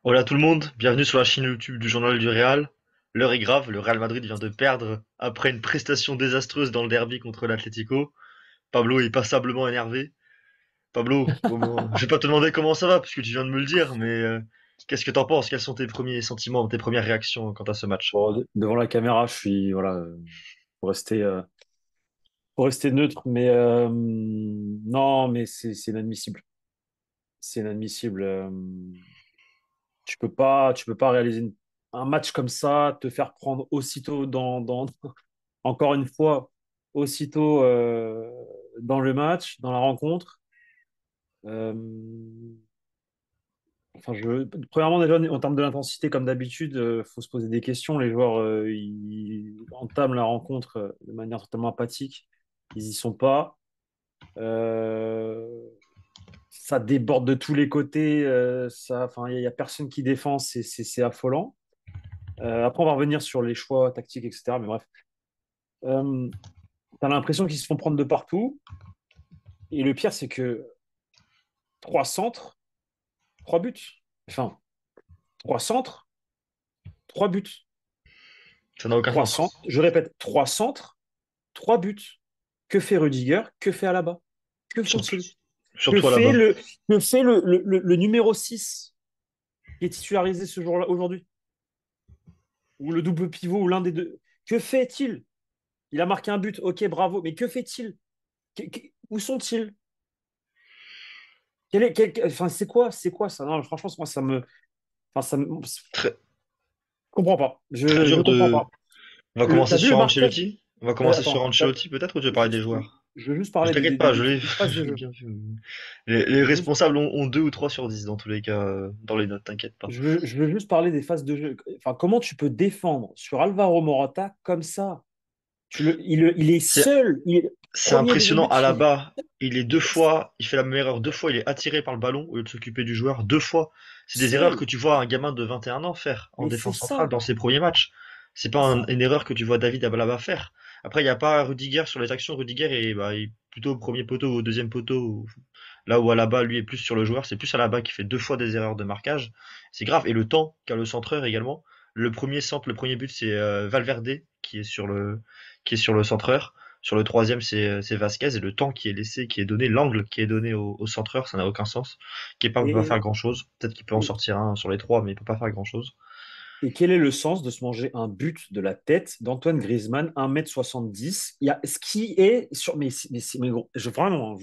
Hola tout le monde, bienvenue sur la chaîne YouTube du Journal du Real. L'heure est grave, le Real Madrid vient de perdre après une prestation désastreuse dans le derby contre l'Atlético. Pablo est passablement énervé. Pablo, je vais pas te demander comment ça va parce que tu viens de me le dire, mais qu'est-ce que t'en penses? Quels sont tes premiers sentiments, tes premières réactions quant à ce match? Bon, devant la caméra, je suis voilà, pour rester neutre, mais non, mais c'est inadmissible. C'est inadmissible. Tu peux pas réaliser un match comme ça, te faire prendre aussitôt encore une fois, aussitôt dans le match, dans la rencontre. Euh, enfin, premièrement, déjà, en termes de l'intensité, comme d'habitude, faut se poser des questions. Les joueurs, ils entament la rencontre de manière totalement apathique. Ils y sont pas. Euh, Ça déborde de tous les côtés. Enfin, il y a personne qui défend. C'est affolant. Après, on va revenir sur les choix tactiques, etc. Mais bref, euh, t'as l'impression qu'ils se font prendre de partout. Et le pire, c'est que trois centres, trois buts. Enfin, trois centres, trois buts. Ça n'a aucun Trois sens. centres. Je répète, trois centres, trois buts. Que fait Rudiger? Que fait Alaba? Que Surtout, font-ils? Que surtout fait là-bas. le numéro 6 qui est titularisé ce jour-là, aujourd'hui? Ou le double pivot, ou l'un des deux? Que fait-il? Il a marqué un but, ok, bravo, mais que fait-il? Où sont-ils? Enfin, c'est quoi ça? Non, franchement, moi, enfin, je Très, comprends pas. très Je dur comprends de. pas. On va commencer T'as vu le sur marquage? Ancelotti? On va commencer sur Attends, Ancelotti peut-être ou tu veux parler des juste, joueurs? je veux juste Je parler t'inquiète pas, des phases de je l'ai jeu. bien vu. Les Je veux juste responsables ont 2 ou 3 sur 10 dans tous les cas dans les notes, t'inquiète pas. je veux juste parler des phases de jeu. Enfin, comment tu peux défendre sur Alvaro Morata comme ça? Il est C'est seul. Il est c'est premier, deuxième impressionnant. but. À la bas, il est deux fois, il fait la même erreur deux fois, il est attiré par le ballon au lieu de s'occuper du joueur deux fois. C'est des erreurs que Seul. tu vois un gamin de 21 ans faire en Mais c'est défense centrale ça. dans ses premiers matchs. C'est C'est pas ça. une erreur que tu vois David Abalaba faire. Après, il n'y a pas Rudiger sur les actions. Rudiger il est plutôt au premier poteau ou au deuxième poteau. Là où Alaba, lui, est plus sur le joueur. C'est plus Alaba qui fait deux fois des erreurs de marquage. C'est grave. Et le temps qu'a le centreur également. Le premier centre, le premier but, c'est Valverde qui est sur le centreur. Sur le troisième, c'est Vasquez. Et le temps qui est laissé, qui est donné, l'angle qui est donné au centreur, ça n'a aucun sens. Kepa peut pas faire Et, grand chose. Peut-être qu'il peut en et, sortir un sur les trois, mais il peut pas faire grand chose. et quel est le sens de se manger un but de la tête d'Antoine Griezmann, 1,70 m? Il y a ce qui est sur. Mais gros, vraiment,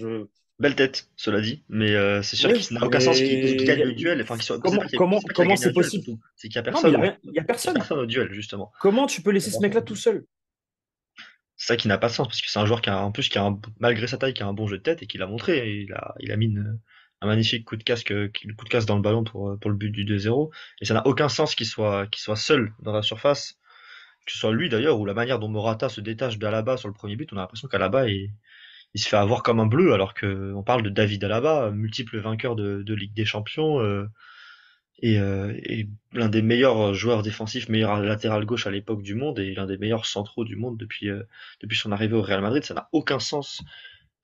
Belle tête, cela dit, mais c'est sûr oui, qu'il n'a aucun sens qu'il mais gagne le duel. Enfin, comment, c'est pas qu'il a comment gagné un c'est duel possible? surtout. C'est qu'il y a Non, mais personne il y a il y a personne. personne au duel justement. Comment tu peux laisser ce Personne. mec-là tout seul? C'est ça qui n'a pas de sens parce que c'est un joueur qui a en plus malgré sa taille qui a un bon jeu de tête et qui l'a montré. Il a mis un magnifique coup de casque, coup de casque dans le ballon pour le but du 2-0. Et ça n'a aucun sens qu'il soit seul dans la surface, que ce soit lui d'ailleurs ou la manière dont Morata se détache d'Alaba sur le premier but. On a l'impression qu'Alaba il se fait avoir comme un bleu alors que on parle de David Alaba, multiple vainqueur de Ligue des Champions. Et l'un des meilleurs joueurs défensifs, meilleur latéral gauche à l'époque du monde et l'un des meilleurs centraux du monde depuis son arrivée au Real Madrid. Ça n'a aucun sens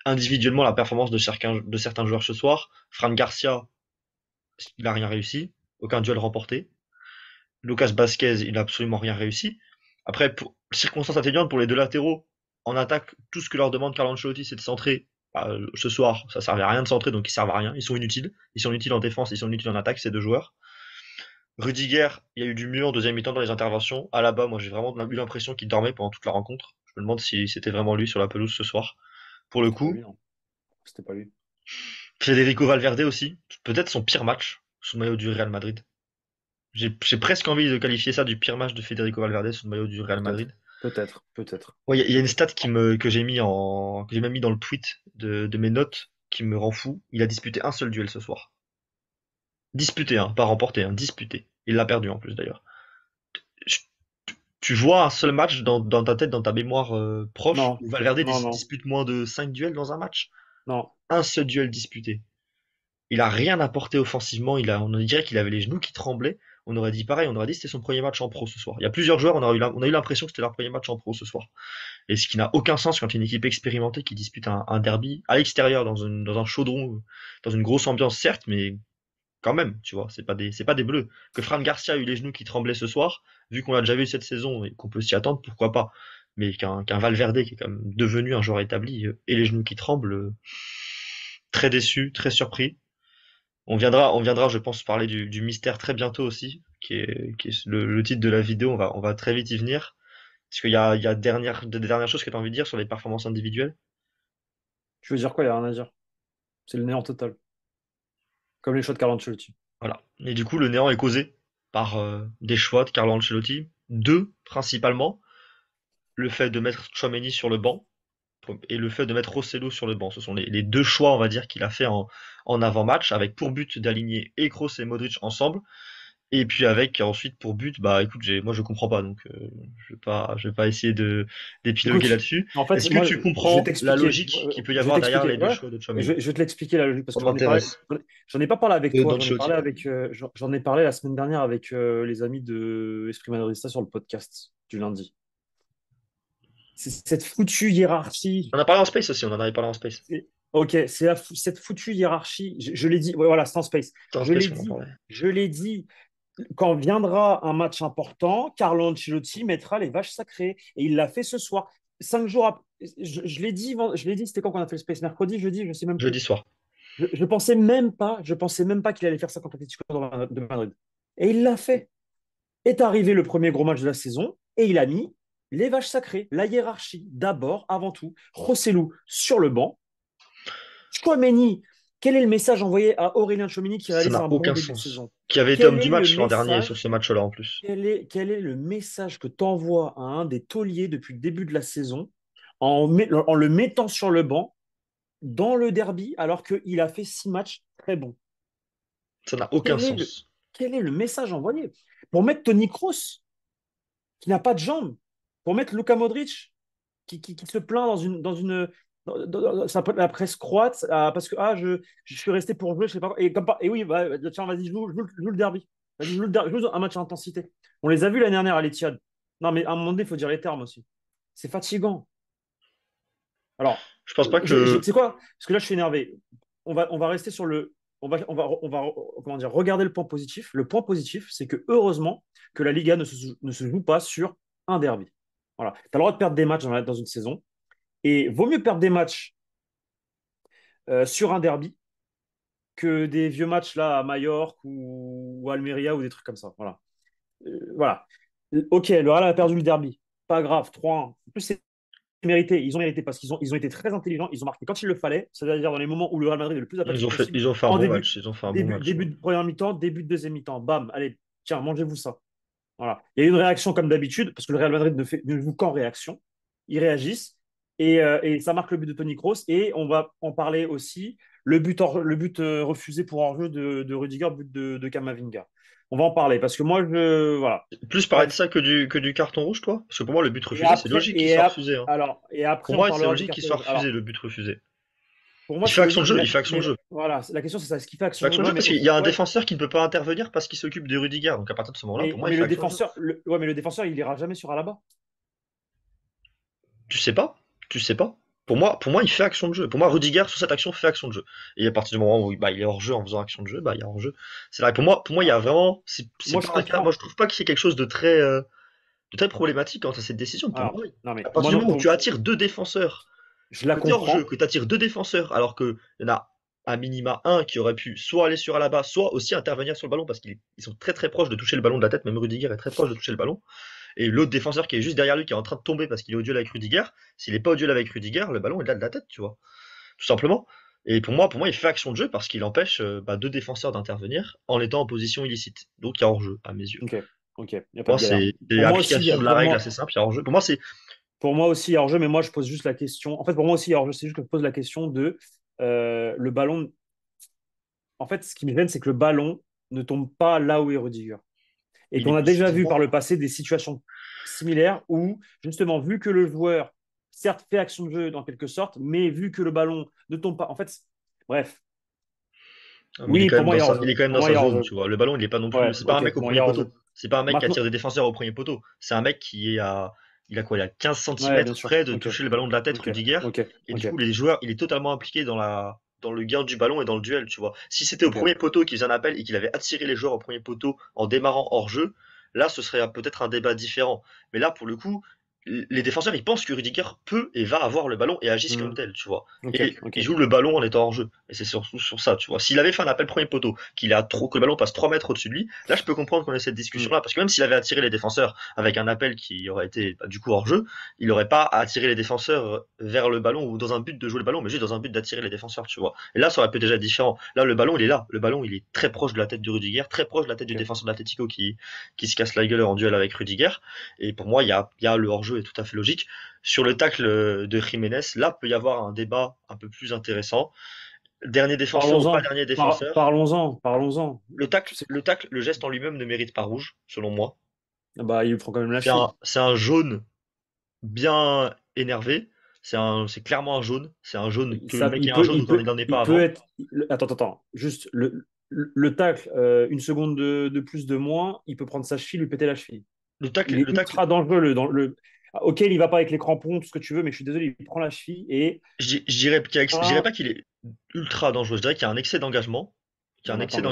individuellement la performance de certains joueurs ce soir. Fran Garcia, il n'a rien réussi, aucun duel remporté. Lucas Vasquez, il n'a absolument rien réussi. Après, pour circonstances atténuantes pour les deux latéraux, en attaque, tout ce que leur demande Carlo Ancelotti, c'est de centrer. Bah, ce soir, ça servait à rien de centrer, donc ils servent à rien. Ils sont inutiles. Ils sont inutiles en défense, ils sont inutiles en attaque, ces deux joueurs. Rudiger, il y a eu du mieux en deuxième mi-temps dans les interventions. Alaba, moi j'ai vraiment eu l'impression qu'il dormait pendant toute la rencontre. Je me demande si c'était vraiment lui sur la pelouse ce soir. Pour le C'était pas coup, lui, non. C'était pas lui. Federico Valverde aussi, peut-être son pire match sous le maillot du Real Madrid. J'ai presque envie de qualifier ça du pire match de Federico Valverde sous le maillot du Real Peut-être. Madrid. Peut-être. Peut-être. Ouais, il y a une stat que j'ai même mis dans le tweet de mes notes qui me rend fou. Il a disputé un seul duel ce soir. Disputé, hein, pas remporté, hein, disputé. Il l'a perdu en plus d'ailleurs. Je Tu vois un seul match dans ta tête, dans ta mémoire proche, Non. où Valverde Non, non. dispute moins de 5 duels dans un match? Non. Un seul duel disputé. Il a rien apporté offensivement, on dirait qu'il avait les genoux qui tremblaient. On aurait dit pareil, on aurait dit que c'était son premier match en pro ce soir. Il y a plusieurs joueurs, on a eu l'impression que c'était leur premier match en pro ce soir. Et ce qui n'a aucun sens quand une équipe expérimentée qui dispute un derby à l'extérieur, dans un chaudron, dans une grosse ambiance certes, mais quand même, tu vois, c'est pas des bleus. Que Fran Garcia a eu les genoux qui tremblaient ce soir, vu qu'on l'a déjà vu cette saison et qu'on peut s'y attendre, pourquoi pas. Mais qu'un Valverde qui est quand même devenu un joueur établi et les genoux qui tremblent, très déçu, très surpris. On viendra, je pense, parler du mystère très bientôt aussi, qui est le titre de la vidéo. On va très vite y venir. Est-ce qu'il y a des dernières choses que tu as envie de dire sur les performances individuelles? Je veux dire quoi, il n'y a rien à dire. C'est le néant total. Comme les choix de Carlo Ancelotti. Voilà. Et du coup, le néant est causé par des choix de Carlo Ancelotti. Deux, principalement. Le fait de mettre Tchouaméni sur le banc et le fait de mettre Rosselló sur le banc. Ce sont les deux choix, on va dire, qu'il a fait en avant-match, avec pour but d'aligner et Kroos et Modric ensemble. Et puis avec ensuite pour but, bah écoute, moi je comprends pas, donc je vais pas essayer d'épiloguer Écoute, là-dessus. en fait, Est-ce que moi, tu je vais comprends la t'expliquer. logique qu'il peut y Je vais avoir derrière t'expliquer. les deux Ouais, choix de Tchouaméni? je vais te l'expliquer la logique parce Ça que j'en ai parlé. m'intéresse. J'en ai pas parlé avec toi. J'en ai D'Ancelotti, parlé pardon. avec. J'en ai parlé la semaine dernière avec les amis de Esprit Madridista sur le podcast du lundi. C'est cette foutue hiérarchie. On en a parlé en space aussi, on en avait parlé en space. Ok, c'est cette foutue hiérarchie. Je l'ai dit. Ouais, voilà, c'est en space. C'était en Je l'ai space qu'on en dit. parlait. Je l'ai dit. Quand viendra un match important, Carlo Ancelotti mettra les vaches sacrées. Et il l'a fait ce soir. 5 jours après. Je l'ai dit, c'était quand on a fait le Space mercredi, jeudi, je sais même plus. Jeudi soir. Je pensais même pas qu'il allait faire ça contre l'Atlético de Madrid. Et il l'a fait. Est arrivé le premier gros match de la saison et il a mis les vaches sacrées, la hiérarchie, d'abord, avant tout. Rossellou sur le banc. Chouameni, quel est le message envoyé à Aurélien Chouameni qui Ça réalise n'a un bon aucun début de sens. saison? Qui avait été homme Quel du est le match l'an dernier sur message ce match-là en plus. quel est le message que tu envoies à un des tauliers depuis le début de la saison en le mettant sur le banc dans le derby alors qu'il a fait 6 matchs très bons? Ça n'a aucun Quel est le, sens. quel est le message envoyé? Pour mettre Tony Kroos, qui n'a pas de jambes, pour mettre Luka Modric, qui se plaint la presse croate parce que je suis resté pour jouer, je sais pas quoi. Et oui, bah, tiens, vas-y, joue le derby. Vas-y, joue un match à intensité. On les a vus l'année dernière à l'Etihad. Non, mais à un moment donné, il faut dire les termes aussi. C'est fatigant. Alors, Je pense pas tu que sais quoi? Parce que là, je suis énervé. On va rester sur le. On va comment dire, regarder le point positif. Le point positif, c'est que heureusement que la Liga ne se joue pas sur un derby. Voilà. Tu as le droit de perdre des matchs dans une saison. Et vaut mieux perdre des matchs sur un derby que des vieux matchs là à Majorque ou Almeria ou des trucs comme ça. Voilà. Voilà. Ok, le Real a perdu le derby. Pas grave, 3-1. En plus, c'est mérité. Ils ont mérité parce qu'ils ont été très intelligents. Ils ont marqué quand il le fallait, c'est-à-dire dans les moments où le Real Madrid est le plus ils apathique ont fait, possible. ils ont fait un En bon début, match. Ils ont fait un bon début, match. début de première mi-temps, début de deuxième mi-temps. Bam, allez, tiens, mangez-vous ça. Voilà. Il y a eu une réaction comme d'habitude, parce que le Real Madrid ne joue qu'en réaction. Ils réagissent et ça marque le but de Toni Kroos. Et on va en parler aussi, le but refusé pour hors-jeu de Rudiger, but de Kamavinga. On va en parler parce que moi, voilà. Plus parler de Bref. ça que du carton rouge, toi? Parce que pour moi, le but Et refusé, c'est après, logique qu'il soit refusé, hein. et Pour après, on moi, c'est parlera du logique qu'il carton soit rouge. refusé, Alors, le but refusé. pour moi, Il fait c'est action de logique, jeu, mais, il fait action de mais jeu. voilà, la question, c'est ça. Est-ce qu'il fait Il fait action de action jeu? de Ouais, jeu parce qu'il y a un ouais, défenseur qui ne peut pas intervenir parce qu'il s'occupe de Rudiger. Donc à partir de ce moment-là, pour moi, il mais fait le action de jeu. défenseur, mais le défenseur, il ira jamais sur Alaba. Tu sais pas? Tu sais pas? Pour moi, il fait action de jeu. Pour moi, Rudiger, sur cette action, fait action de jeu. Et à partir du moment où bah, il est hors jeu en faisant action de jeu, bah, il y a hors jeu. C'est vrai. Pour moi, il y a vraiment. C'est Moi, je pas un cas. Moi, comprends. je trouve pas que c'est quelque chose de très problématique quant à cette décision. Pour moi, Alors, oui. non, À mais partir moi, du non, moment où tu attires deux défenseurs, je la que tu es hors jeu, comprends. que tu attires deux défenseurs, alors qu'il y en a à minima un qui aurait pu soit aller sur Alaba, soit aussi intervenir sur le ballon parce qu'ils sont très très proches de toucher le ballon de la tête. Même Rudiger est très proche de toucher le ballon. Et l'autre défenseur qui est juste derrière lui, qui est en train de tomber parce qu'il est au duel avec Rudiger, s'il n'est pas au duel avec Rudiger, le ballon est là de la tête, tu vois. Tout simplement. Et pour moi, il fait action de jeu parce qu'il empêche bah, deux défenseurs d'intervenir en étant en position illicite. Donc il y a hors-jeu, à mes yeux. Ok, ok, il n'y a pas Pour de moi, galère. c'est Pour moi aussi, application de la règle assez simple, il y a hors-jeu. Pour moi, c'est. pour moi aussi, il y a hors-jeu, mais moi, je pose juste la question. En fait, pour moi aussi, il y a hors-jeu, c'est juste que je pose la question de le ballon. En fait, ce qui me gêne, c'est que le ballon ne tombe pas là où est Rudiger. Et Il est qu'on a pas si déjà vu par droit. le passé des situations similaires où, justement, vu que le joueur, certes, fait action de jeu dans quelque sorte, mais vu que le ballon ne tombe pas. En fait, bref, Ah, mais il est oui, quand pour même moi, dans il y a sa, hors-jeu. il est quand même Pour dans moi, il sa y a zone, hors-jeu. tu vois. Le ballon, il est pas non plus. Ouais, C'est pas un ok, mec au bon, il y premier a poteau. hors-jeu. C'est pas un mec qui attire Maintenant, des défenseurs au premier poteau. C'est un mec qui est à. Il a quoi? Il a 15 ouais, bien centimètres sûr. près de Ok, toucher le ballon de la tête, ok, Rudiger. ok, Et du ok. coup, les joueurs, il est totalement impliqué dans la dans le gain du ballon et dans le duel, tu vois. Si c'était au Ok. premier poteau qu'il faisait un appel et qu'il avait attiré les joueurs au premier poteau en démarrant hors jeu, là ce serait peut-être un débat différent. Mais là pour le coup, les défenseurs ils pensent que Rudiger peut et va avoir le ballon et agissent comme Hmm. tel, tu vois. Ok, Et ok. il joue le ballon en étant hors jeu. Et c'est surtout sur ça, tu vois. S'il avait fait un appel premier poteau, qu'il a trop, que le ballon passe 3 mètres au-dessus de lui, là je peux comprendre qu'on ait cette Hmm. discussion-là, parce que même s'il avait attiré les défenseurs avec un appel qui aurait été du coup hors jeu, il n'aurait pas attiré les défenseurs vers le ballon ou dans un but de jouer le ballon, mais juste dans un but d'attirer les défenseurs, tu vois. Et là, ça aurait pu déjà être différent. Là, le ballon, il est là. Le ballon, il est très proche de la tête de Rudiger, très proche de la tête du Ok. défenseur de l'Atlético qui se casse la gueule en duel avec Rudiger. Et pour moi, il y a le hors-jeu est tout à fait logique. Sur le tacle de Jiménez, là, peut y avoir un débat un peu plus intéressant. Dernier défenseur ou pas Parlons-en. dernier défenseur. Parlons-en. Parlons-en. Tu sais, Le geste en lui-même ne mérite pas rouge, selon moi. ah bah, il prend quand même la cheville. C'est un jaune bien énervé. C'est clairement un jaune. C'est un jaune que le mec ait un jaune ou qu'il n'en ait pas Il peut avant. être. Attends, attends, attends. Juste le tacle, une seconde de plus, de moins, il peut prendre sa cheville, lui péter la cheville. Il est Le tacle, ultra dangereux. Ok, il va pas avec les crampons, tout ce que tu veux, mais je suis désolé, il prend la cheville et. je dirais Ah, pas qu'il est ultra dangereux. Je dirais qu'il y a un excès d'engagement, non, mais attends, mais.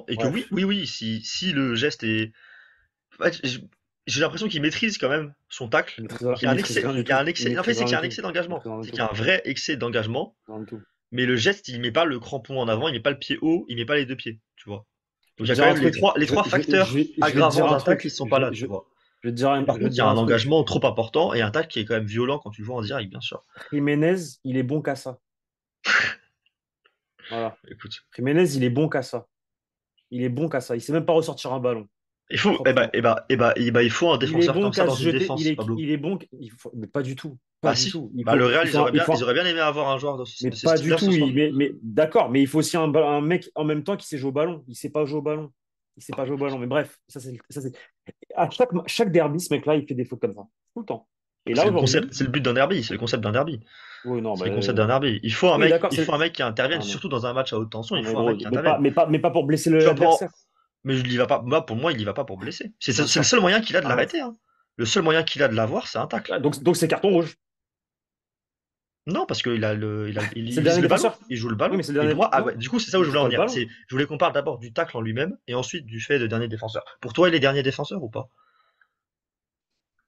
et que Bref. oui, si le geste est, en fait, j'ai l'impression qu'il maîtrise quand même son tacle. Il maîtrise rien du Il y a tout. un Il excès. En fait, maîtrise c'est rien qu'il y du a un tout. excès Il d'engagement. maîtrise rien du C'est qu'il tout. y a un vrai excès d'engagement. Rien du tout. Mais le geste, il met pas le crampon en avant, il met pas le pied haut, il met pas les deux pieds, tu vois. Je Donc vais il y te a quand dire un même truc. les trois facteurs Je vais te dire aggravants un d'un tacle, ils truc. sont pas là, tu vois. Et Je par vais te contre, il y a dire un un truc. engagement trop important et un tacle qui est quand même violent quand tu le vois en direct, bien sûr. Jiménez, il est bon qu'à ça. Voilà. Écoute, Jiménez, il est bon qu'à ça. Il est bon qu'à ça. Il sait même pas ressortir un ballon, proprement. il faut un Il est défenseur bon comme ça qu'à dans se une jeter. défense, Pablo. Il est bon. Mais pas du tout. Pas Bah du si. tout. Bah le Real, ils Il faut auraient bien aimé avoir un joueur mais de ce pas du style-là ce tout. soir. Mais d'accord, mais il faut aussi un mec en même temps qui sait jouer au ballon. Il sait pas jouer au ballon. Il sait pas jouer au ballon. Mais bref, ça c'est. À chaque derby, ce mec-là, il fait des fautes comme ça. Tout le temps. Et là, C'est le concept, aujourd'hui, c'est le but d'un derby, c'est le concept d'un derby. oui, non, C'est le concept d'un derby. oui, d'accord. Il faut un mec qui intervienne, Non, mais, surtout dans un match à haute tension, non, il mais faut un gros, mec qui intervienne. mais pas pour blesser Tu vas prendre, l'adversaire. mais il y va pas, moi, pour moi, il y va pas pour blesser. Bien C'est le sûr. seul moyen qu'il a de Arrête. l'arrêter, hein. Le seul moyen qu'il a de l'avoir, c'est un tacle. Ah, donc c'est carton rouge. Non, parce qu'il a C'est il le vise dernier le ballon, défenseur. il joue le Oui, ballon. mais c'est le Et pour dernier. moi, ah Non, ouais, du coup, c'est ça où il je vise voulais en pas le venir. ballon. Je voulais qu'on parle d'abord du tacle en lui-même et ensuite du fait de dernier défenseur. Pour toi, il est dernier défenseur ou pas?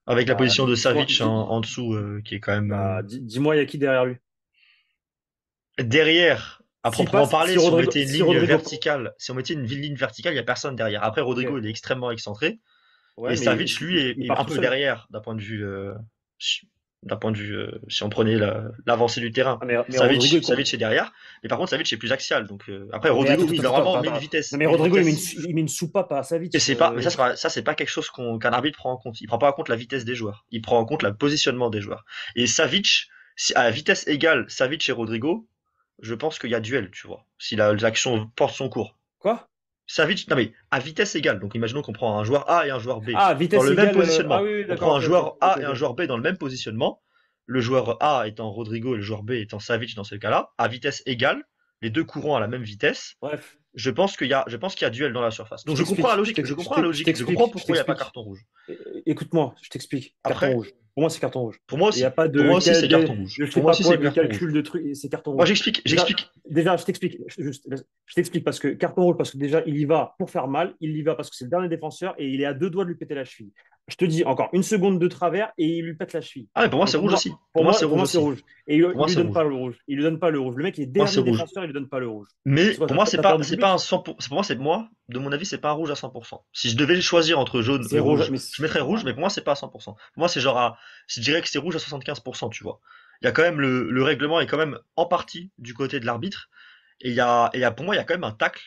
Avec la Bah, position de dis-moi, Savic en dessous, qui est quand même bah, dis-moi, il y a qui derrière lui? derrière. À S'il proprement passe, parler, si on mettait une si ligne Rodrigo. verticale, si on mettait une ligne verticale, il y a personne derrière. Après, Rodrigo, Ok. il est extrêmement excentré. Ouais, Et mais Savic, lui, il est part un tout peu seul. derrière d'un point de vue, si on prenait l'avancée du terrain. Ah, mais Rodrigo, Savic est derrière, mais par contre, Savic est plus axial. Donc, après, mais Rodrigo, attends, oui, attends, attends, normalement, attends, met une attends. Non, vitesse. mais Met une Rodrigo, vitesse. il met une soupape à Et Savic. c'est pas, mais ça, c'est pas quelque chose qu'un arbitre prend en compte. Il prend pas en compte la vitesse des joueurs. Il prend en compte le positionnement des joueurs. Et Savic, si, à vitesse égale, Savic et Rodrigo, je pense qu'il y a duel, tu vois. Si l'action porte son cours. Quoi? Savic, non mais à vitesse égale. Donc imaginons qu'on prend un joueur A et un joueur B Ah, dans vitesse le même égale. Ah positionnement. oui, oui, On d'accord, prend un ok, ok, joueur ok, A et un ok. joueur B dans le même positionnement. Le joueur A étant Rodrigo et le joueur B étant Savic dans ce cas-là, à vitesse égale, les deux courants à la même vitesse. Bref, Je pense qu'il y a duel dans la surface. Donc je t'explique, je comprends la logique, je comprends je pourquoi il n'y a pas t'explique. carton rouge. Écoute-moi, je t'explique. Carton Après, rouge. Pour moi, c'est carton rouge. Il n'y a pas pour de, moi aussi c'est carton rouge. je sais Pour moi pas aussi quoi c'est de carton rouge. calcul de trucs, c'est carton Moi rouge. Déjà, j'explique. je t'explique. Je t'explique parce que carton rouge, parce que déjà, il y va pour faire mal. Il y va parce que c'est le dernier défenseur et il est à deux doigts de lui péter la cheville. Je te dis encore une seconde de travers et il lui pète la cheville. Ah mais pour moi c'est Donc rouge aussi. Pour moi c'est pour rouge moi, c'est aussi. rouge. Et Pour il moi lui c'est donne pas rouge. le rouge. Il lui donne pas le rouge. Le mec, il est Pour moi c'est dernier rouge. défenseur, il lui donne pas le rouge. Mais C'est quoi, pour moi, t'as perdu du c'est pas but? un 100%. Pour moi, c'est moi, de mon avis, c'est pas un rouge à 100%. Si je devais choisir entre jaune et C'est rouge. rouge, Mais je mettrais rouge, mais pour moi, c'est pas à 100%. Pour moi, c'est genre je dirais que c'est rouge à 75%, tu vois. Il y a quand même le règlement est quand même en partie du côté de l'arbitre. Pour moi, il y a quand même un tacle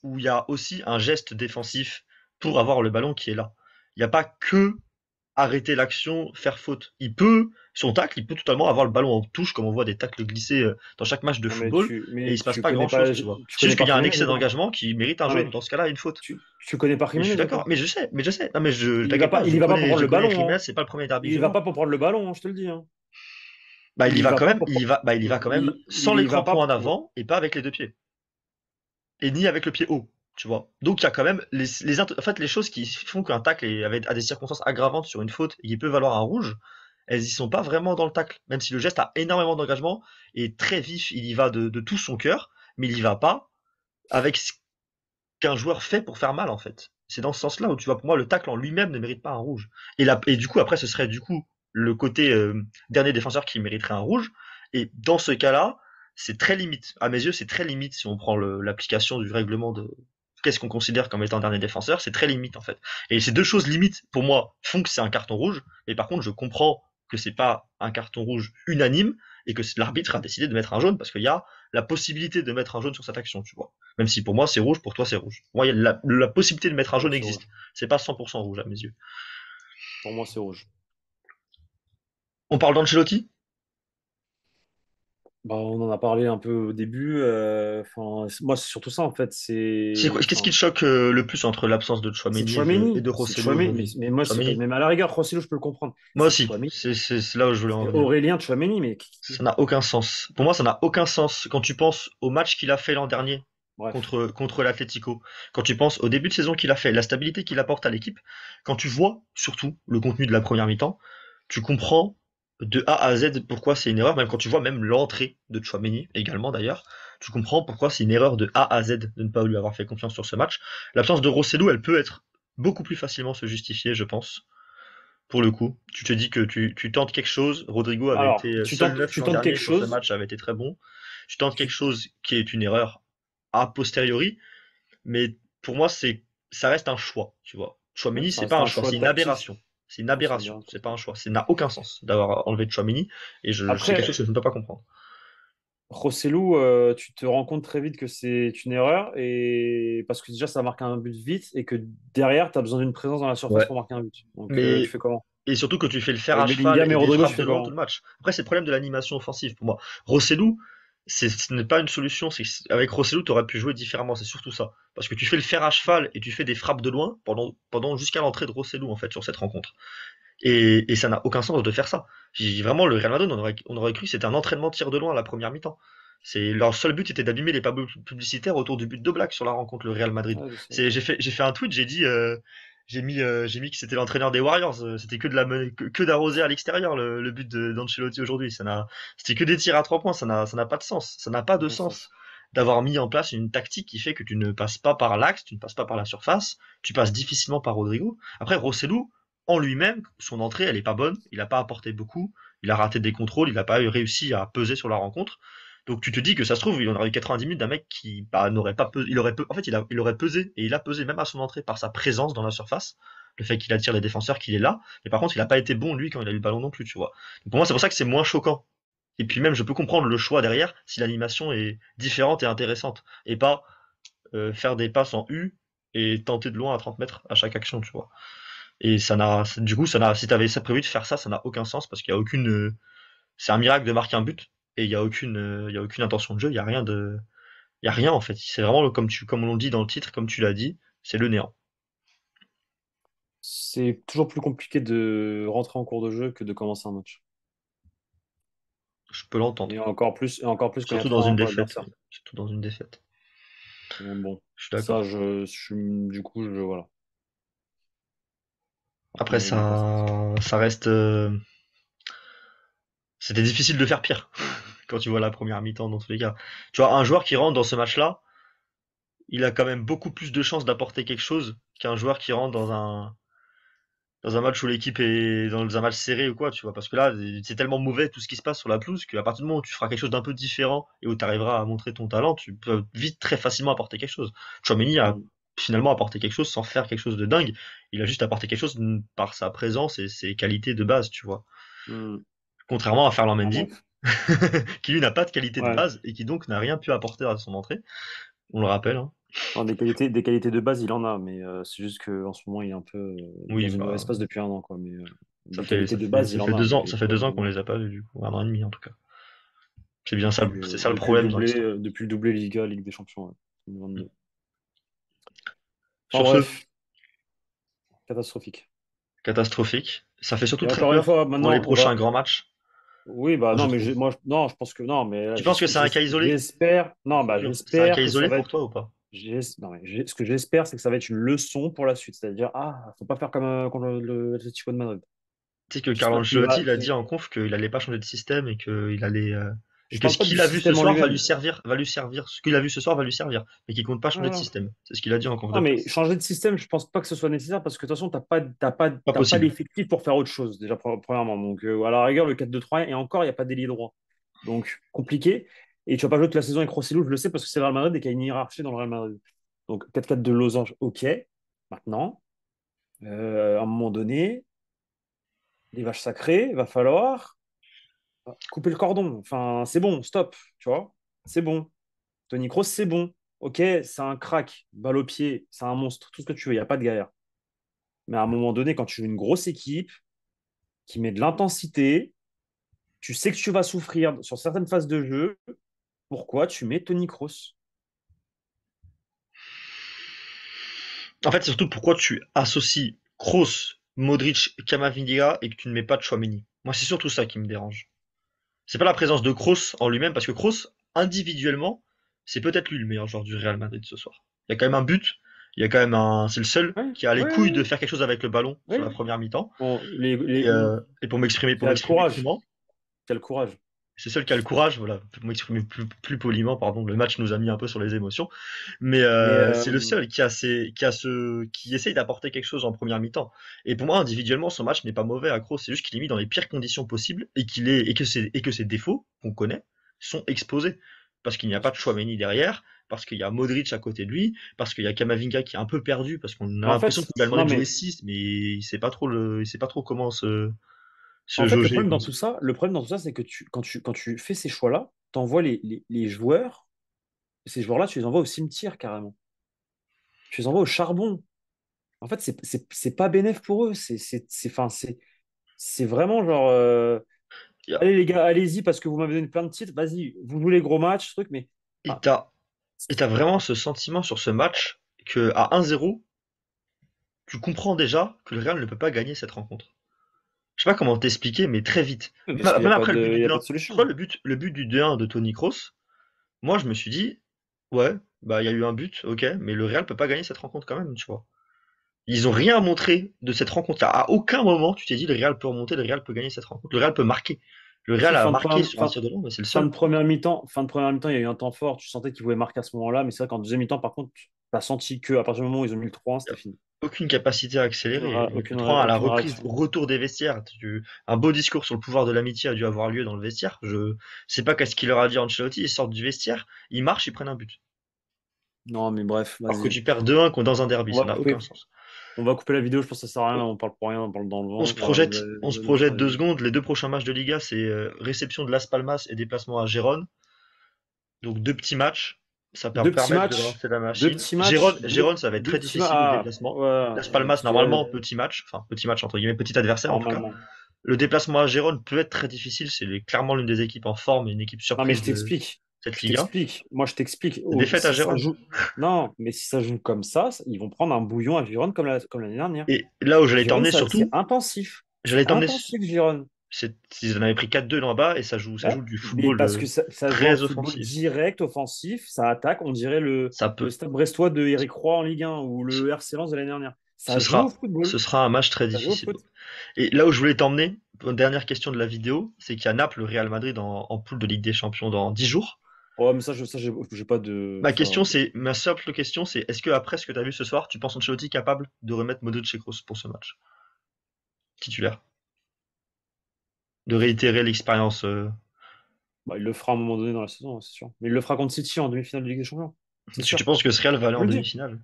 où il y a aussi un geste défensif pour avoir le ballon qui est là. Il n'y a pas que arrêter l'action, faire faute. Son tacle, il peut totalement avoir le ballon en touche, comme on voit des tacles glissés dans chaque match de non, football, et il se passe pas grand chose, tu vois. tu C'est connais juste pas qu'il y a un Jiménez excès ou quoi? d'engagement qui mérite un Non, jaune. mais Dans ce cas-là, une faute. tu connais pas Et je suis Jiménez ou d'accord, quoi? mais je sais. Non, mais t'inquiète pas, Il y va pas pour prendre je le connais ballon, Jiménez, hein. c'est pas le premier derby Il que y je va vois. pas pour prendre le ballon, hein, je te le dis, hein. Bah, Il y va pas pour. il y va quand même sans Il les y va crampons pas en avant et pas avec les deux pieds. Et ni avec le pied haut, tu vois. Donc il y a quand même en fait, les choses qui font qu'un tacle a des circonstances aggravantes sur une faute et qui peut valoir un rouge, elles y sont pas vraiment dans le tacle. Même si le geste a énormément d'engagement et très vif, il y va de tout son cœur. mais il y va pas avec ce qu'un joueur fait pour faire mal en fait. C'est dans ce sens-là où tu vois, pour moi, le tacle en lui-même ne mérite pas un rouge. Et du coup, après, ce serait du coup le côté dernier défenseur qui mériterait un rouge. Et dans ce cas-là, c'est très limite. À mes yeux, c'est très limite si on prend l'application du règlement de qu'est-ce qu'on considère comme étant dernier défenseur, c'est très limite en fait. Et ces deux choses limites, pour moi, font que c'est un carton rouge. Mais par contre, je comprends que c'est pas un carton rouge unanime et que l'arbitre a décidé de mettre un jaune parce qu'il y a la possibilité de mettre un jaune sur cette action, tu vois. Même si pour moi c'est rouge, pour toi c'est rouge. Pour moi, la possibilité de mettre un Pour moi, jaune c'est existe. rouge. C'est pas 100% rouge à mes yeux. Pour moi, c'est rouge. On parle d'Ancelotti. Bah, on en a parlé un peu au début. Enfin, moi, c'est surtout ça, en fait. Qu'est-ce qui Enfin, te choque le plus entre l'absence de c'est Chouameni et Chouameni. de C'est Rosselló Chouameni. aujourd'hui? Mais moi, Chouameni. même à la rigueur, Rosselló, je peux le comprendre. Moi C'est aussi, Chouameni. c'est là où je voulais en C'est venir. Aurélien Chouameni, mais Ça n'a aucun sens. Pour moi, ça n'a aucun sens quand tu penses au match qu'il a fait l'an dernier bref. contre l'Atlético. Quand tu penses au début de saison qu'il a fait, la stabilité qu'il apporte à l'équipe, quand tu vois surtout le contenu de la première mi-temps, tu comprends de A à Z pourquoi c'est une erreur, même quand tu vois même l'entrée de Chouameni également d'ailleurs, tu comprends pourquoi c'est une erreur de A à Z de ne pas lui avoir fait confiance sur ce match. L'absence de Rosselló, elle peut être beaucoup plus facilement se justifier, je pense. Pour le coup, tu te dis que tu tentes quelque chose. Rodrigo avait Alors, été seul neuf tu l'an tentes quelque dernier sur ce chose. match, avait été très bon. Tu tentes quelque Tu, chose qui est une erreur a posteriori, mais pour moi, ça reste un choix, tu vois. ouais, Chouameni, ça c'est reste pas un un choix, choix c'est une tactique. aberration. C'est une Ouais, c'est aberration, bien. c'est pas un choix. Ça n'a aucun sens d'avoir enlevé Chouameni, et c'est quelque chose Après, que je ne peux pas comprendre. Rosselló, tu te rends compte très vite que c'est une erreur et parce que déjà ça marque un but vite et que derrière tu as besoin d'une présence dans la surface Ouais. pour marquer un but. Donc tu Mais fais comment? et surtout que tu fais le fer à Avec cheval Bellingham et et des Rodrigo, tu frappes de fais loin tout comment? le match. Après, c'est le problème de l'animation offensive pour moi. Rossellou, ce n'est pas une solution. Avec Rossellou, tu aurais pu jouer différemment. C'est surtout ça. Parce que tu fais le fer à cheval et tu fais des frappes de loin pendant jusqu'à l'entrée de Rossellou en fait sur cette rencontre. Et ça n'a aucun sens de faire ça. Vraiment, le Real Madrid, on aurait cru que c'était un entraînement de tir de loin à la première mi-temps. Leur seul but était d'abîmer les panneaux publicitaires autour du but de Black sur la rencontre, le Real Madrid. Ouais, je sais. J'ai fait un tweet, j'ai dit, j'ai mis que c'était l'entraîneur des Warriors. C'était que d'arroser à l'extérieur le but d'Ancelotti aujourd'hui. C'était que des tirs à 3 points. Ça n'a pas de sens. Ça n'a pas de Aucun sens sens. d'avoir mis en place une tactique qui fait que tu ne passes pas par l'axe, tu ne passes pas par la surface, tu passes difficilement par Rodrigo. Après, Rossellou, en lui-même, son entrée, elle est pas bonne. Il n'a pas apporté beaucoup. Il a raté des contrôles. Il n'a pas réussi à peser sur la rencontre. Donc tu te dis que ça se trouve, il en aurait eu 90 minutes d'un mec qui n'aurait pas pesé. En fait, il aurait pesé et il a pesé même à son entrée par sa présence dans la surface, le fait qu'il attire les défenseurs, qu'il est là. Mais par contre, il n'a pas été bon lui quand il a eu le ballon non plus, tu vois. Donc, pour moi, c'est pour ça que c'est moins choquant. Et puis même, je peux comprendre le choix derrière si l'animation est différente et intéressante et pas faire des passes en U et tenter de loin à 30 mètres à chaque action, tu vois. Et du coup, si t'avais ça prévu de faire ça, ça n'a aucun sens parce qu'il y a aucune, c'est un miracle de marquer un but et il y a aucune intention de jeu, il y a rien en fait. C'est vraiment comme on dit dans le titre, comme tu l'as dit, c'est le néant. C'est toujours plus compliqué de rentrer en cours de jeu que de commencer un match. Je peux l'entendre. Et encore plus quand il y a Surtout dans trois une 1 pour défaite, l'adversaire. oui. Surtout dans une défaite. Donc bon, Je suis ça, d'accord. du coup, voilà. Après, Mon avis n'est pas ça. ça reste, c'était difficile de faire pire quand tu vois la première mi-temps dans tous les cas. Tu vois, un joueur qui rentre dans ce match-là, il a quand même beaucoup plus de chances d'apporter quelque chose qu'un joueur qui rentre dans un match où l'équipe est dans un match serré ou quoi, tu vois. Parce que là, c'est tellement mauvais tout ce qui se passe sur la pelouse qu'à partir du moment où tu feras quelque chose d'un peu différent et où tu arriveras à montrer ton talent, tu peux vite très facilement apporter quelque chose. Chouameni a Mm. finalement apporté quelque chose sans faire quelque chose de dingue. Il a juste apporté quelque chose par sa présence et ses qualités de base, tu vois. Mm. Contrairement à Ferland Ah, Mendy, bref. qui lui n'a pas de qualité de Ouais. base et qui donc n'a rien pu apporter à son entrée. On le rappelle, hein. Non, des qualités de base, il en a, mais c'est juste qu'en ce moment, il est un peu dans Oui, une mauvaise bah, passe depuis un an, quoi. Mais ça des fait, qualités ça de fait, base, ça il fait en a. 2 ans, Mais ça fait pour 2 ans qu'on les a pas vus, du coup, 1 an et demi en tout cas. C'est bien ça, c'est ça le problème dans l'histoire. depuis le doublé Liga, Ligue des Champions, ouais, Mm. 2022. Enfin Sur ce, bref, catastrophique. catastrophique. Ça fait surtout Et très encore une peur fois, pour les maintenant, on prochains va. grands matchs, Oui, bah moi je non, trouve. non, je pense que non, mais là, Tu penses que c'est un cas isolé? j'espère, non, bah C'est un j'espère cas que ça isolé va pour être. toi ou pas? Non, mais ce que j'espère, c'est que ça va être une leçon pour la suite. C'est-à-dire, faut pas faire comme contre l'Atlético de Madrid. Tu sais que Carlo J'espère qu'il Ancelotti, va. il a dit en conf qu'il allait pas changer de système et qu'il allait, Et Je que parle ce pas du qu'il a vu ce système en soir lui-même. va lui servir, ce qu'il a vu ce soir va lui servir, mais qu'il compte pas changer de Voilà. système. C'est ce qu'il a dit en conférence Non, de mais presse. changer de système, je pense pas que ce soit nécessaire parce que de toute façon, Pas t'as pas possible. l'effectif pour faire autre chose, déjà, premièrement. Donc, à la rigueur, le 4-2-3, et encore, il n'y a pas d'ailier droit. Donc, compliqué. Et tu vas pas jouer toute la saison avec Rosselló, je le sais, parce que c'est le Real Madrid et qu'il y a une hiérarchie dans le Real Madrid. Donc, 4-4 de losange, ok. Maintenant, à un moment donné, les vaches sacrées, il va falloir couper le cordon. Enfin, c'est bon, stop, tu vois. C'est bon. Tony Kroos, c'est bon. Ok, c'est un crack, balle au pied, c'est un monstre, tout ce que tu veux, il n'y a pas de galère. Mais à un moment donné, quand tu joues une grosse équipe qui met de l'intensité, tu sais que tu vas souffrir sur certaines phases de jeu. Pourquoi tu mets Tony Kroos? En fait, c'est surtout pourquoi tu associes Kroos, Modric, Camavinga et que tu ne mets pas de Chouameni. Moi, c'est surtout ça qui me dérange. C'est pas la présence de Kroos en lui-même, parce que Kroos, individuellement, c'est peut-être lui le meilleur joueur du Real Madrid ce soir. Il y a quand même un but, il y a quand même un, c'est le seul Oui, qui a les oui, couilles oui, de faire quelque chose avec le ballon sur la oui. première mi-temps. Bon, Et qui pour a le m'exprimer courage, crûment, qui a le courage. c'est seul qui a le courage, voilà, pour m'exprimer plus poliment, pardon, le match nous a mis un peu sur les émotions, mais Mais c'est le seul qui essaye d'apporter quelque chose en première mi-temps. Et pour moi, individuellement, son match n'est pas mauvais à Kroos, c'est juste qu'il est mis dans les pires conditions possibles et que ses défauts qu'on connaît sont exposés. Parce qu'il n'y a pas de Chouameni derrière, parce qu'il y a Modric à côté de lui, parce qu'il y a Kamavinga qui est un peu perdu, parce qu'on a en l'impression fait, qu'il va demander non, de jouer mais 6 mais il sait pas trop comment se en fait, jauger. le problème dans tout ça, c'est que quand tu fais ces choix-là, tu envoies les joueurs, ces joueurs-là, tu les envoies au cimetière carrément. Tu les envoies au charbon. En fait, c'est pas bénéf pour eux. Enfin, c'est vraiment genre, allez les gars, allez-y parce que vous m'avez donné plein de titres. Vas-y, vous jouez les gros matchs, ce truc, mais Et ah, t'as vraiment ce sentiment sur ce match que à 1-0, tu comprends déjà que le Real ne peut pas gagner cette rencontre. Je sais pas comment t'expliquer, mais très vite. parce qu'il n'y a Même pas après le but de, du il y a pas 2-1, de tu vois solution. le but du 2-1 de Toni Kroos, moi je me suis dit, ouais, bah il y a eu un but, ok, mais le Real peut pas gagner cette rencontre quand même, tu vois. Ils ont rien montré de cette rencontre-là. À aucun moment tu t'es dit le Real peut remonter, le Real peut gagner cette rencontre, le Real peut marquer. Le Real Si, a marqué sur un tir de loin, mais c'est le seul. fin de première mi-temps, il y a eu un temps fort. Tu sentais qu'ils pouvaient marquer à ce moment-là, mais c'est vrai qu'en deuxième mi-temps, par contre, tu as senti que à partir du moment où ils ont mis le 3-1, c'était fini. Aucune capacité à accélérer. Le coup de frein à la Aucune reprise, réaction. retour des vestiaires. Un beau discours sur le pouvoir de l'amitié a dû avoir lieu dans le vestiaire. Je sais pas qu'est-ce qu'il leur a dit Ancelotti. Ils sortent du vestiaire, ils marchent, ils prennent un but. Non, mais bref, Alors que vas-y. tu perds 2-1 dans un derby, On ça va n'a aucun couper. sens. On va couper la vidéo, je pense que ça sert à rien. Là, on parle pour rien, on parle dans le vent. On se projette 2 secondes. Les 2 prochains matchs de Liga, c'est réception de Las Palmas et déplacement à Gérone. Donc 2 petits matchs. Ça va Deux petits permettre de matchs. relancer la Deux machine. petits matchs. Gérone, ça va être Deux très petits matchs. difficile au Ah, déplacement. ouais, Las Palmas, normalement, petit match. Enfin, petit match entre guillemets, petit adversaire en tout cas. normalement. Le déplacement à Gérone peut être très difficile. Clairement l'une des équipes en forme et une équipe Non, mais surprise je de t'explique. cette Je Liga. t'explique. Moi, je t'explique. Oh, Défaite à si ça Gérone. joue. Non, mais si ça joue comme ça, ils vont prendre un bouillon à Gironde comme l'année dernière. Et là où j'allais Gironde, t'emmener c'est surtout, intensif. C'est j'allais t'emmener, intensif, Gironde. ils en avaient pris 4-2 là-bas et ça Ouais. joue du Mais football parce que ça joue un très football offensif. direct, offensif, ça attaque. On dirait Ça le peut, Stade Brestois de Eric Roy en Ligue 1 ou ce, le RC Lens de l'année dernière. ce Ça joue au sera, football. ce sera un match très Ça joue au difficile. foot. Et là où je voulais t'emmener, pour une dernière question de la vidéo, c'est qu'il y a Naples, le Real Madrid en poule de Ligue des Champions dans 10 jours. Oh, mais j'ai pas de. Ça, Ma simple question, c'est est-ce que après ce que tu as vu ce soir, tu penses Ancelotti capable de remettre Modric et Kroos pour ce match titulaire, de réitérer l'expérience bah, il le fera à un moment donné dans la saison, c'est sûr. Mais il le fera contre City en demi-finale de Ligue des Champions. C'est Est-ce que tu sûr. penses que ce Real va aller Je en le dis. demi-finale?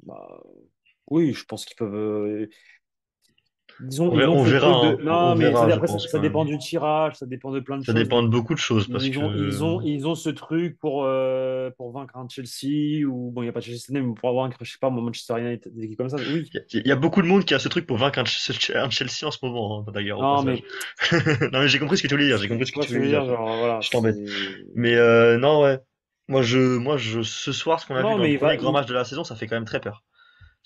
Bah, oui, je pense qu'ils peuvent. Ils ont On fait le verra, truc de. hein. On Non, mais verra, je après, pense ça quand même. dépend du tirage, ça dépend de plein de Ça choses. dépend Mais de beaucoup de choses parce que ils ont ce truc pour vaincre un Chelsea, ou bon, il n'y a pas de Chelsea cette année, mais pour vaincre, je sais pas, moi, Manchester United, des équipes comme ça. Oui. il y a beaucoup de monde qui a ce truc pour vaincre un Chelsea en ce moment, hein, d'ailleurs, au Non, passage. mais Non, mais j'ai compris ce que tu voulais dire, j'ai compris ce tu que vois tu ce que je voulais veux dire. dire, genre, voilà, Je t'embête. c'est. Mais non, ouais. Ce soir, ce qu'on a vu Non, dans le mais premier grand match de la saison, ça fait quand même très peur.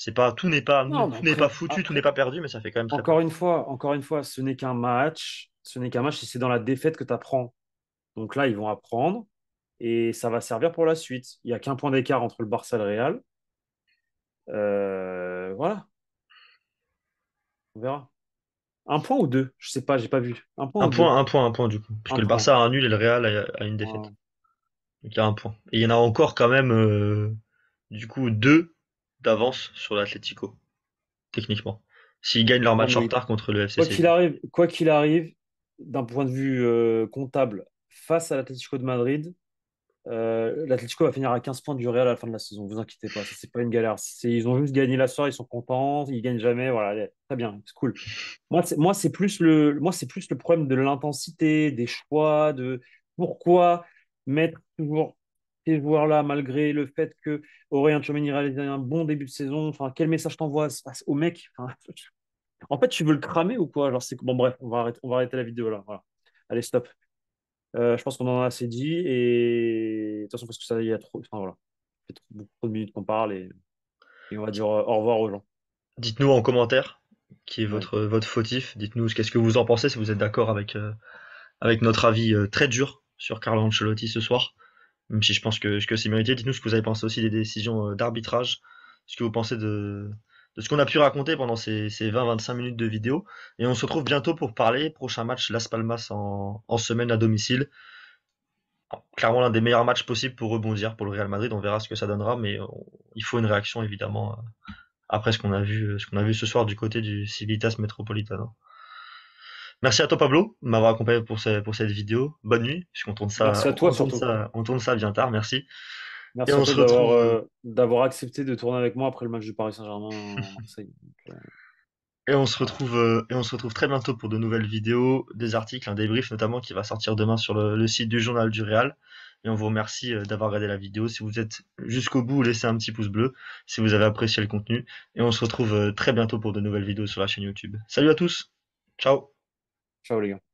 C'est pas, Non, mais tout n'est pas foutu, tout n'est après, pas perdu, mais ça fait quand même très peur. encore une fois, ce n'est qu'un match. Ce n'est qu'un match et c'est dans la défaite que tu apprends. Donc là, ils vont apprendre et ça va servir pour la suite. Il n'y a qu'un point d'écart entre le Barça et le Real. Voilà, on verra. Un point ou deux? Je sais pas, j'ai pas vu. Un point ou deux? Un point du coup. Puisque Un le point. Barça a un nul et le Real a une défaite. Ouais. Donc il y a un point. Et il y en a encore quand même, du coup, deux d'avance sur l'Atlético, techniquement. S'ils gagnent leur Ouais, match en mais retard contre le FC Séville. quoi qu'il arrive, d'un point de vue comptable, face à l'Atlético de Madrid, l'Atlético va finir à 15 points du Real à la fin de la saison. Vous inquiétez pas, ça c'est pas une galère. Ils ont juste gagné la soirée, ils sont contents, ils gagnent jamais, voilà, allez, très bien, c'est cool. Moi c'est plus le problème de l'intensité, des choix, de pourquoi mettre toujours ces joueurs-là malgré le fait que Aurélien Tchouameni réalise un bon début de saison. Enfin, quel message t'envoies au mec? Enfin, en fait, tu veux le cramer ou quoi? Genre, c'est bon, bref, on va arrêter la vidéo là. Voilà. Allez, stop. Je pense qu'on en a assez dit et de toute façon parce que ça, il y a trop. Enfin voilà, ça fait beaucoup trop de minutes qu'on parle et on va dire au revoir aux gens. Dites-nous en commentaire qui est Ouais. votre fautif. Dites-nous qu'est-ce que vous en pensez, si vous êtes d'accord avec notre avis très dur sur Carlo Ancelotti ce soir. Même si je pense que c'est mérité. Dites-nous ce que vous avez pensé aussi des décisions d'arbitrage. Ce que vous pensez de ce qu'on a pu raconter pendant ces 20-25 minutes de vidéo. Et on se retrouve bientôt pour parler. Prochain match Las Palmas en semaine à domicile. Clairement l'un des meilleurs matchs possibles pour rebondir pour le Real Madrid. On verra ce que ça donnera, mais il faut une réaction évidemment après ce qu'on a vu ce soir du côté du Civitas Metropolitano. Merci à toi Pablo de m'avoir accompagné pour cette vidéo. Bonne nuit, puisqu'on tourne ça, Merci à toi surtout. on tourne ça bien tard. Merci. Et Merci à on toi se retrouve, d'avoir accepté de tourner avec moi après le match du Paris Saint-Germain à Marseille. Voilà. et on se retrouve très bientôt pour de nouvelles vidéos, des articles, un débrief notamment qui va sortir demain sur le site du Journal du Real. Et on vous remercie d'avoir regardé la vidéo. Si vous êtes jusqu'au bout, laissez un petit pouce bleu si vous avez apprécié le contenu. Et on se retrouve très bientôt pour de nouvelles vidéos sur la chaîne YouTube. Salut à tous. Ciao. Ciao les gars.